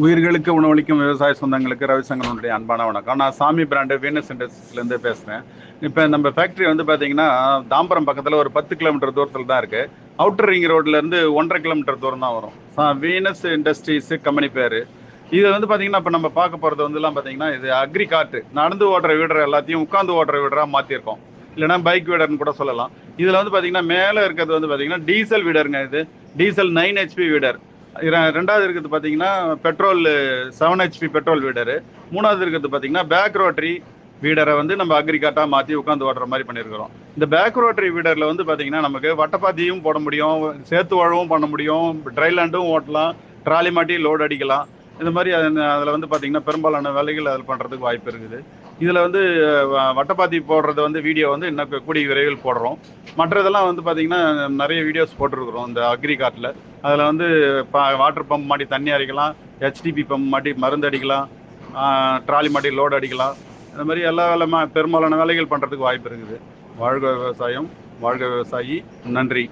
உயிர்களுக்கு உணவளிக்கும் விவசாய சொந்தங்களுக்கு ரவிசங்கரனுடைய அன்பான வணக்கம். நான் சாமி பிராண்டு வீனஸ் இண்டஸ்ட்ரீஸ்லேருந்து பேசுகிறேன். இப்போ நம்ம ஃபேக்ட்ரி வந்து பார்த்தீங்கன்னா தாம்பரம் பக்கத்தில் ஒரு 10 கிலோமீட்டர் தூரத்தில் தான் இருக்குது. அவுட்டர் ரிங் ரோட்லேருந்து 1.5 கிலோமீட்டர் தூரம் தான் வரும். வீனஸ் இண்டஸ்ட்ரீஸு கம்பெனி பேர். இது வந்து பார்த்தீங்கன்னா இப்போ நம்ம பார்க்க போகிறது வந்துலாம் பார்த்தீங்கன்னா இது அக்ரி காட்டு நடந்து ஓட்டுற வீடர் எல்லாத்தையும் உட்காந்து ஓட்டுற வீடராக மாற்றிருக்கோம். இல்லைனா பைக் வீடர்னு கூட சொல்லலாம். இதில் வந்து பார்த்தீங்கன்னா மேலே இருக்கிறது வந்து பார்த்தீங்கன்னா டீசல் வீடருங்க. இது டீசல் 9 ஹெச்பி வீடர். ரெண்டாவது இருக்கிறது பார்த்தீங்கன்னா பெட்ரோல் 7 ஹெச்பி பெட்ரோல் வீடரு. மூணாவது இருக்கிறது பார்த்தீங்கன்னா பேக் ரோட்டரி வீடரை வந்து நம்ம அக்ரிகாட்டாக மாற்றி உட்காந்து ஓட்டுற மாதிரி பண்ணியிருக்கிறோம். இந்த பேக் ரோட்டரி வீடரில் வந்து பார்த்தீங்கன்னா நமக்கு வட்டப்பாத்தியும் போட முடியும், சேத்து வாழவும் பண்ண முடியும், ட்ரைலாண்டும் ஓட்டலாம், ட்ராலி மாட்டி லோடு அடிக்கலாம். இந்த மாதிரி அதில் வந்து பார்த்தீங்கன்னா பெரும்பாலான வேலைகள் அதில் பண்ணுறதுக்கு வாய்ப்பு இருக்குது. இதில் வந்து வட்டப்பாத்தி போடுறது வந்து வீடியோ வந்து இன்னும் கூடிய விரைவில் போடுறோம். மற்றதெல்லாம் வந்து பார்த்தீங்கன்னா நிறைய வீடியோஸ் போட்டிருக்கிறோம் இந்த அக்ரி காட்டில். அதில் வந்து வாட்டர் பம்ப் மாட்டி தண்ணி அடிக்கலாம், ஹெச்டிபி பம்ப் மாட்டி மருந்து அடிக்கலாம், ட்ராலி மாட்டி லோடு அடிக்கலாம். இந்த மாதிரி எல்லா பெரும்பாலான வேலைகள் பண்ணுறதுக்கு வாய்ப்பு இருக்குது. வாழ்க விவசாயம், வாழ்க விவசாயி. நன்றி.